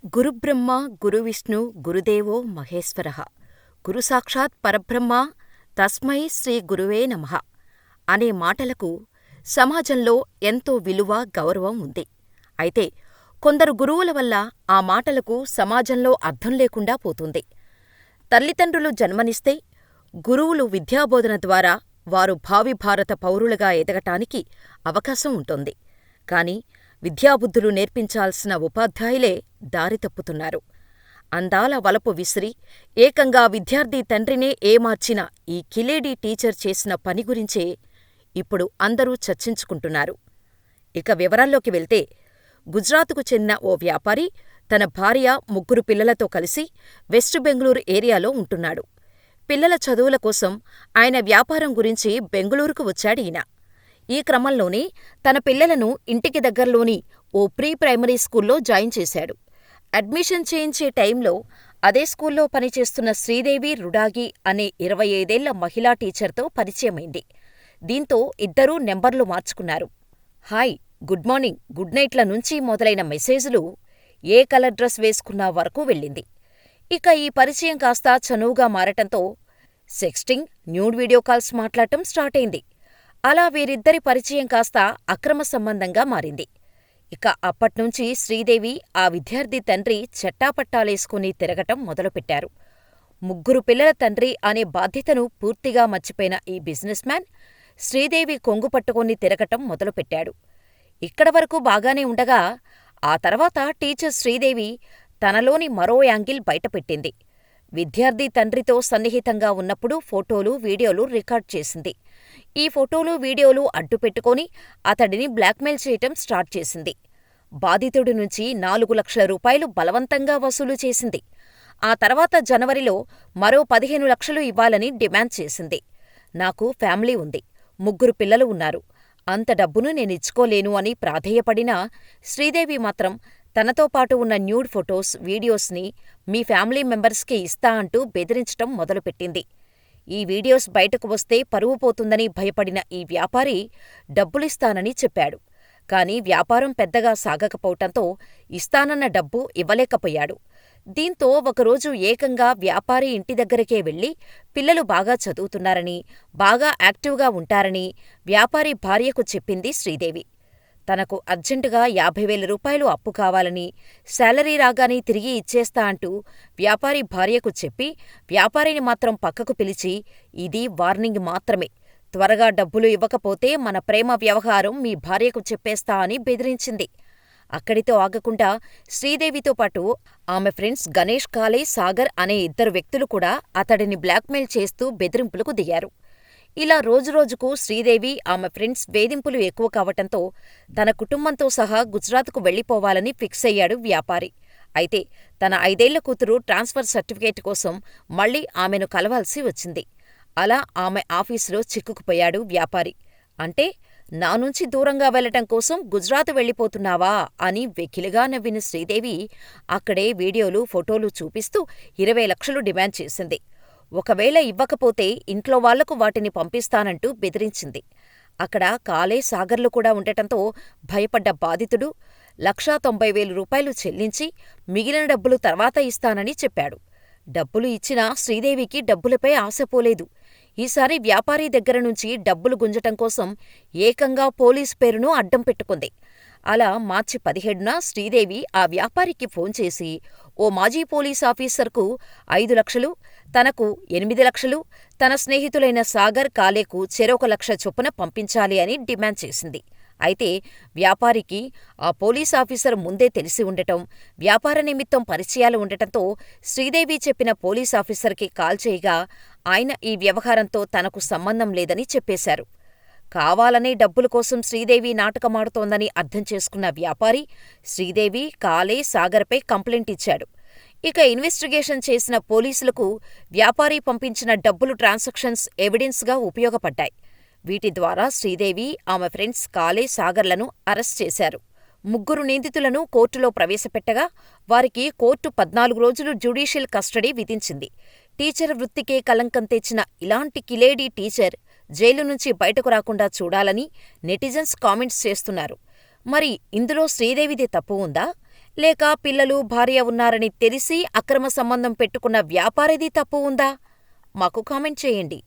గురుబ్రహ్మ గురువిష్ణు గురుదేవో మహేశ్వరః గురుసాక్షాత్ పరబ్రహ్మ తస్మై శ్రీ గురువే నమః అనే మాటలకు సమాజంలో ఎంతో విలువ, గౌరవం ఉంది. అయితే కొందరు గురువుల వల్ల ఆ మాటలకు సమాజంలో అర్థం లేకుండా పోతుంది. తల్లిదండ్రులు జన్మనిస్తే గురువులు విద్యాబోధన ద్వారా వారు భావి భారత పౌరులుగా ఎదగటానికి అవకాశం ఉంటుంది. కాని విద్యాబుద్ధులు నేర్పించాల్సిన ఉపాధ్యాయులే దారి తప్పుతున్నారు. అందాల వలపు విసిరి ఏకంగా విద్యార్థి తండ్రినే ఏమార్చిన ఈ కిలేడీ టీచర్ చేసిన పని గురించే ఇప్పుడు అందరూ చర్చించుకుంటున్నారు. ఇక వివరాల్లోకి వెళ్తే, గుజరాత్కు చెందిన ఓ వ్యాపారి తన భార్య, 3 పిల్లలతో కలిసి వెస్ట్ బెంగుళూరు ఏరియాలో ఉంటున్నాడు. పిల్లల చదువుల కోసం ఆయన వ్యాపారం గురించి బెంగుళూరుకు వచ్చాడీయన. ఈ క్రమంలోనే తన పిల్లలను ఇంటికి దగ్గర్లోని ఓ ప్రీ ప్రైమరీ స్కూల్లో జాయిన్ చేశాడు. అడ్మిషన్ చేయించే టైంలో అదే స్కూల్లో పనిచేస్తున్న శ్రీదేవి రుడాగి అనే 25 ఏళ్ల మహిళా టీచర్తో పరిచయమైంది. దీంతో ఇద్దరూ నెంబర్లు మార్చుకున్నారు. హాయ్, గుడ్ మార్నింగ్, గుడ్ నైట్ల నుంచి మొదలైన మెసేజులు ఏ కలర్ డ్రెస్ వేసుకున్నా వరకు వెళ్ళింది. ఇక ఈ పరిచయం కాస్త చనువుగా మారటంతో సెక్స్టింగ్, న్యూడ్ వీడియో కాల్స్ మాట్లాడటం స్టార్ట్ అయింది. అలా వీరిద్దరి పరిచయం కాస్త అక్రమ సంబంధంగా మారింది. ఇక అప్పట్నుంచి శ్రీదేవి, ఆ విద్యార్థి తండ్రి చెట్టాపట్టాలేసుకుని తిరగటం మొదలుపెట్టారు. 3 పిల్లల తండ్రి అనే బాధ్యతను పూర్తిగా మర్చిపోయిన ఈ బిజినెస్ మ్యాన్ శ్రీదేవి కొంగు పట్టుకుని తిరగటం మొదలుపెట్టాడు. ఇక్కడవరకు బాగానే ఉండగా, ఆ తర్వాత టీచర్ శ్రీదేవి తనలోని మరో యాంగిల్ బయటపెట్టింది. విద్యార్థి తండ్రితో సన్నిహితంగా ఉన్నప్పుడు ఫోటోలు, వీడియోలు రికార్డ్ చేసింది. ఈ ఫోటోలు, వీడియోలు అడ్డుపెట్టుకొని అతడిని బ్లాక్మెయిల్ చేయటం స్టార్ట్ చేసింది. బాధితుడి నుంచి 4 లక్షల రూపాయలు బలవంతంగా వసూలు చేసింది. ఆ తర్వాత జనవరిలో మరో 15 లక్షలు ఇవ్వాలని డిమాండ్ చేసింది. నాకు ఫ్యామిలీ ఉంది, 3 పిల్లలు ఉన్నారు, అంత డబ్బును నేనిచ్చుకోలేను అని ప్రాధేయపడినా శ్రీదేవి మాత్రం తనతో పాటు ఉన్న న్యూడ్ ఫొటోస్, వీడియోస్ని మీ ఫ్యామిలీ మెంబర్స్కి ఇస్తా అంటూ బెదిరించటం మొదలుపెట్టింది. ఈ వీడియోస్ బయటకు వస్తే పరువు పోతుందని భయపడిన ఈ వ్యాపారి డబ్బులిస్తానని చెప్పాడు. కాని వ్యాపారం పెద్దగా సాగకపోవటంతో ఇస్తానన్న డబ్బు ఇవ్వలేకపోయాడు. దీంతో ఒకరోజు ఏకంగా వ్యాపారి ఇంటి దగ్గరకే వెళ్లి పిల్లలు బాగా చదువుతున్నారని, బాగా యాక్టివ్గా ఉంటారని వ్యాపారి భార్యకు చెప్పింది శ్రీదేవి. తనకు అర్జెంటుగా 50,000 రూపాయలు అప్పు కావాలని, శాలరీ రాగానే తిరిగి ఇచ్చేస్తా అంటూ వ్యాపారి భార్యకు చెప్పి, వ్యాపారిని మాత్రం పక్కకు పిలిచి, ఇది వార్నింగ్ మాత్రమే, త్వరగా డబ్బులు ఇవ్వకపోతే మన ప్రేమ వ్యవహారం మీ భార్యకు చెప్పేస్తా అని బెదిరించింది. అక్కడితో ఆగకుండా శ్రీదేవితో పాటు ఆమె ఫ్రెండ్స్ గణేష్ కాలే, సాగర్ అనే 2 వ్యక్తులు కూడా అతడిని బ్లాక్మెయిల్ చేస్తూ బెదిరింపులకు దిగారు. ఇలా రోజురోజుకు శ్రీదేవి, ఆమె ఫ్రెండ్స్ వేధింపులు ఎక్కువ కావటంతో తన కుటుంబంతో సహా గుజరాత్కు వెళ్లిపోవాలని ఫిక్స్ అయ్యాడు వ్యాపారి. అయితే తన 5 ఏళ్ల కూతురు ట్రాన్స్ఫర్ సర్టిఫికేట్ కోసం మళ్లీ ఆమెను కలవాల్సి వచ్చింది. అలా ఆమె ఆఫీసులో చిక్కుకుపోయాడు వ్యాపారి. అంటే నా నుంచి దూరంగా వెళ్లటం కోసం గుజరాత్ వెళ్ళిపోతున్నావా అని వెకిలిగా నవ్విన శ్రీదేవి అక్కడే వీడియోలు, ఫోటోలు చూపిస్తూ 20 లక్షలు డిమాండ్ చేసింది. ఒకవేళ ఇవ్వకపోతే ఇంట్లో వాళ్లకు వాటిని పంపిస్తానంటూ బెదిరించింది. అక్కడ కాలే, సాగర్లు కూడా ఉండటంతో భయపడ్డ బాధితుడు 1,90,000 రూపాయలు చెల్లించి మిగిలిన డబ్బులు తర్వాత ఇస్తానని చెప్పాడు. డబ్బులు ఇచ్చినా శ్రీదేవికి డబ్బులపై ఆశపోలేదు. ఈసారి వ్యాపారి దగ్గర నుంచి డబ్బులు గుంజటం కోసం ఏకంగా పోలీసు పేరును అడ్డం పెట్టుకుంది. అలా మార్చి 17న శ్రీదేవి ఆ వ్యాపారికి ఫోన్ చేసి ఓ మాజీ పోలీస్ ఆఫీసర్కు 5 లక్షలు, తనకు 8 లక్షలు, తన స్నేహితులైన సాగర్, కాలేకు చెరొక 1 లక్ష చొప్పున పంపించాలి అని డిమాండ్ చేసింది. అయితే వ్యాపారికి ఆ పోలీస్ ఆఫీసర్ ముందే తెలిసి ఉండటం, వ్యాపార నిమిత్తం పరిచయాలు ఉండటంతో శ్రీదేవి చెప్పిన పోలీస్ ఆఫీసర్కి కాల్ చేయగా ఆయన ఈ వ్యవహారంతో తనకు సంబంధం లేదని చెప్పేశారు. కావాలనే డబ్బుల కోసం శ్రీదేవి నాటకమాడుతోందని అర్థం చేసుకున్న వ్యాపారి శ్రీదేవి, కాలే, సాగర్పై కంప్లైంట్ ఇచ్చాడు. ఇక ఇన్వెస్టిగేషన్ చేసిన పోలీసులకు వ్యాపారి పంపించిన డబ్బులు ట్రాన్సాక్షన్స్ ఎవిడెన్స్గా ఉపయోగపడ్డాయి. వీటి ద్వారా శ్రీదేవి, ఆమె ఫ్రెండ్స్ కాలే, సాగర్లను అరెస్ట్ చేశారు. 3 నిందితులను కోర్టులో ప్రవేశపెట్టగా వారికి కోర్టు 14 రోజులు జ్యుడీషియల్ కస్టడీ విధించింది. టీచర్ వృత్తికే కళంకం తెచ్చిన ఇలాంటి కిలేడీ టీచర్ జైలు నుంచి బయటకు రాకుండా చూడాలని నెటిజన్స్ కామెంట్స్ చేస్తున్నారు. మరి ఇందులో శ్రీదేవిదే తప్పు ఉందా? లేక పిల్లలు, భార్య ఉన్నారని తెలిసి అక్రమ సంబంధం పెట్టుకున్న వ్యాపారిది తప్పు ఉందా? మాకు కామెంట్ చేయండి.